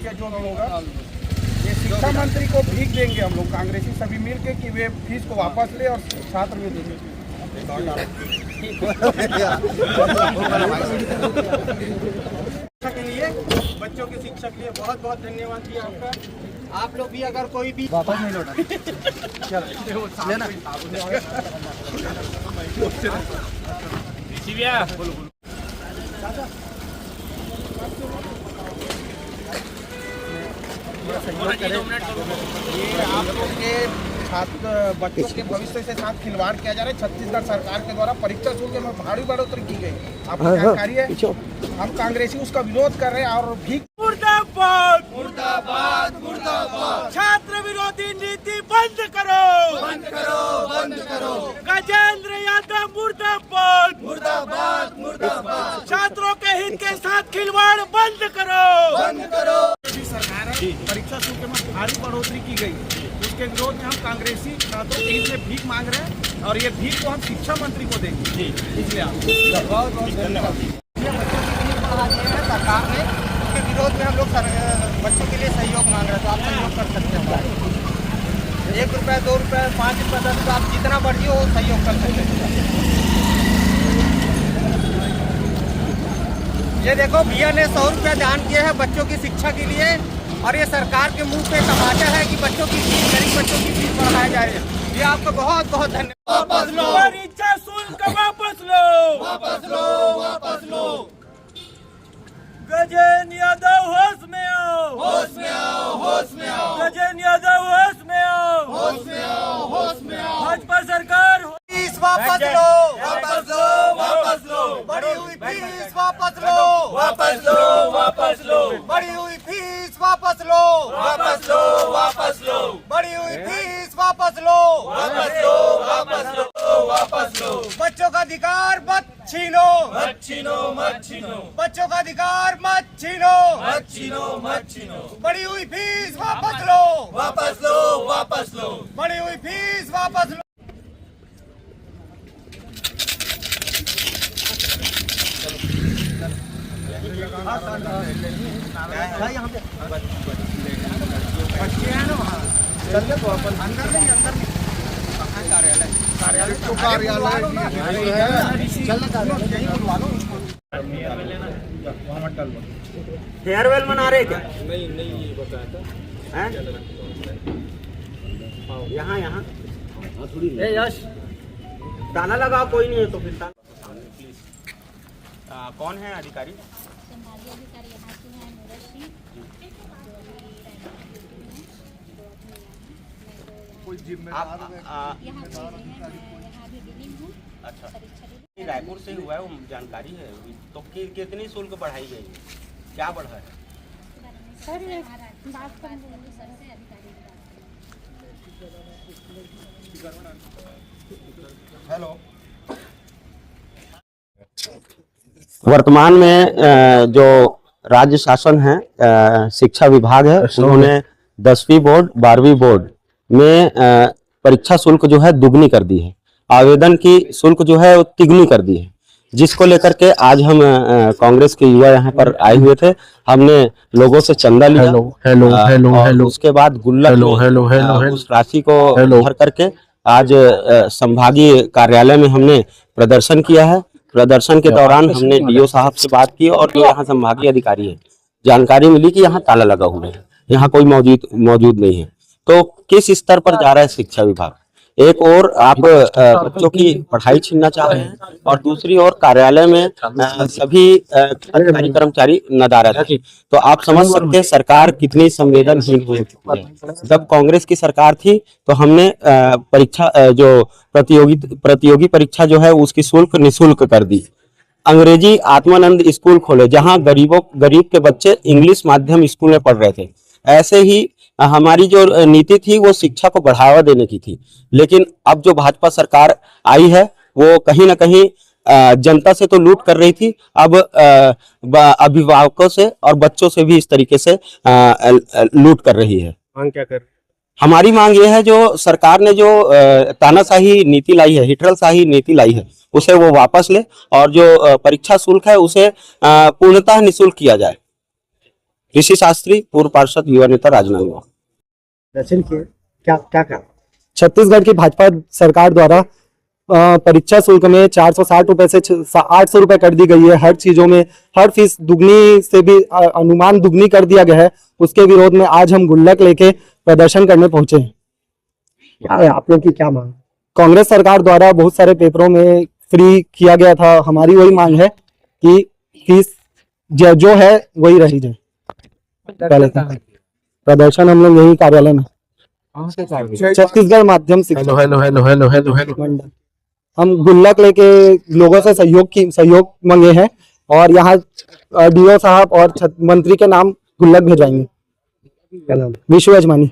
किया जो भी होगा, ये शिक्षा मंत्री को भीख देंगे हम लोग कांग्रेसी सभी मिल के कि वे फीस को वापस ले और छात्र में देंगे। के लिए बच्चों की शिक्षा के लिए बहुत बहुत धन्यवाद जी आपका। आप लोग भी अगर कोई भी वापस नहीं लौटा लेना ये आप लोग के छात्र बच्चों के भविष्य से साथ खिलवाड़ किया जा रहा है। छत्तीसगढ़ सरकार के द्वारा परीक्षा शुल्क में भारी बढ़ोतरी की गई, आपको जानकारी है। हम कांग्रेसी उसका विरोध कर रहे हैं और भी मुर्दाबाद मुर्दाबाद मुर्दाबाद। छात्र विरोधी नीति बंद करो, बंद करो, बंद करो। गजेंद्र यादव मुर्दाबाद मुर्दाबाद मुर्दाबाद। छात्रों के हित के साथ खिलवाड़ बंद करो, बंद करो। सरकार है परीक्षा शुल्क में भारी बढ़ोतरी की गई, उसके विरोध में हम कांग्रेसी छात्रों के हित में भीख मांग रहे हैं और ये भीख को हम शिक्षा मंत्री को देंगे। इसलिए आप बहुत बहुत धन्यवाद। सरकार ने उसके विरोध में हम लोग बच्चों के लिए सहयोग मांग रहे हैं, तो आप सहयोग कर सकते हैं। 1 रुपया 2 रुपया 5 रुपया 10 रुपया आप जितना बढ़िए हो सहयोग कर सकते हैं। ये देखो भैया ने 100 रुपया दान किए हैं बच्चों की शिक्षा के लिए और ये सरकार के मुंह पे तमाचा है कि बच्चों की फीस, गरीब बच्चों की फीस बढ़ाया जा रही है। ये आपको बहुत बहुत धन्यवाद। वापस लो परीक्षा शुल्क, वापस लो, वापस लो, वापस लो। गजेंद्र यादव होश में आओ, होश में आओ, होश में आओ, गजेंद्र यादव होश में आओ, होश में आओ, होश में आओ। भाजपा सरकार फीस वापस लो, वापस लो, वापस लो। बढ़ी हुई फीस वापस लो, वापस लो, वापस लो। बढ़ी हुई फीस वापस लो, वापस लो, वापस लो। बढ़ी हुई फीस वापस लो, वापस लो, वापस लो, वापस लो। बच्चों का अधिकार मत छीनो, मत छीनो, मत छीनो। बच्चों का अधिकार मत छीनो, मत छीनो, मत छीनो। बढ़ी हुई फीस वापस लो, वापस लो, वापस लो। बढ़ी हुई फीस वापस लो। यहाँ पे बच्चे हैं ना वहाँ, चलते तो अपन अंदर नहीं, अंदर नहीं। कार्यालय, कार्यालय तो कार्यालय यही बुलवा लो उसको। फेयरवेल मना रहे क्या? नहीं नहीं, ये बताया था यहाँ यहाँ यश ताला लगाओ, कोई नहीं है तो फिर कौन है अधिकारी? संभागीय अधिकारी यहाँ के हैं नीरज सिंह, कोई जिम्मेदार यहाँ पे हैं, मैं यहाँ भी डीलिंग हूँ। अच्छा, परीक्षा रायपुर से हुआ है वो जानकारी है तो कितनी शुल्क बढ़ाई गई है, क्या बढ़ा है? सर बात करेंगे सर से, अधिकारी हेलो। वर्तमान में जो राज्य शासन है, शिक्षा विभाग है, उन्होंने 10वीं बोर्ड 12वीं बोर्ड में परीक्षा शुल्क जो है दुगनी कर दी है। आवेदन की शुल्क जो है वो तिगुनी कर दी है, जिसको लेकर के आज हम कांग्रेस के युवा यहाँ पर आए हुए थे। हमने लोगों से चंदा लिया, हेलो उसके बाद गुल्लक उस राशि को भर करके आज संभागीय कार्यालय में हमने प्रदर्शन किया है। प्रदर्शन के दौरान हमने डीओ साहब से बात की और जो यहाँ संभागीय अधिकारी है, जानकारी मिली कि यहाँ ताला लगा हुआ है, यहाँ कोई मौजूद नहीं है। तो किस स्तर पर जा रहा है शिक्षा विभाग? एक और आप बच्चों की पढ़ाई छीनना चाह रहे हैं और दूसरी ओर कार्यालय में सभी अधिकारी कर्मचारी नदारद है। तो आप समझ सकते हैं सरकार कितनी संवेदनहीन हो चुकी है। जब कांग्रेस की सरकार थी तो हमने परीक्षा जो प्रतियोगी परीक्षा जो है उसकी शुल्क निःशुल्क कर दी। अंग्रेजी आत्मानंद स्कूल खोले जहां गरीब के बच्चे इंग्लिश माध्यम स्कूल में पढ़ रहे थे। ऐसे ही हमारी जो नीति थी वो शिक्षा को बढ़ावा देने की थी, लेकिन अब जो भाजपा सरकार आई है वो कहीं ना कहीं जनता से तो लूट कर रही थी, अब अभिभावकों से और बच्चों से भी इस तरीके से लूट कर रही है। मांग क्या कर? हमारी मांग ये है जो सरकार ने जो तानाशाही नीति लाई है, हिटलरशाही नीति लाई है, उसे वो वापस ले और जो परीक्षा शुल्क है उसे पूर्णतः निःशुल्क किया जाए। ऋषि शास्त्री, पूर्व पार्षद, युवा नेता, राजनांदगांव। दर्शन किए, क्या क्या कहा? छत्तीसगढ़ की भाजपा सरकार द्वारा परीक्षा शुल्क में 460 रुपए से 800 रुपए कर दी गई है। हर चीजों में हर फीस दुगनी से भी अनुमान दुगनी कर दिया गया है। उसके विरोध में आज हम गुल्लक लेके प्रदर्शन करने पहुंचे हैं। क्या है आप लोग की क्या मांग? कांग्रेस सरकार द्वारा बहुत सारे पेपरों में फ्री किया गया था। हमारी वही मांग है कि फीस जो है वही रही जाए। पहले प्रदर्शन हम लोग यही कार्यालय में, छत्तीसगढ़ माध्यम शिक्षा मंडल, हम गुल्लक लेके लोगों से सहयोग मांगे हैं और यहाँ डीओ साहब और मंत्री के नाम गुल्लक भिजवाएंगे। विश्व यजमानी।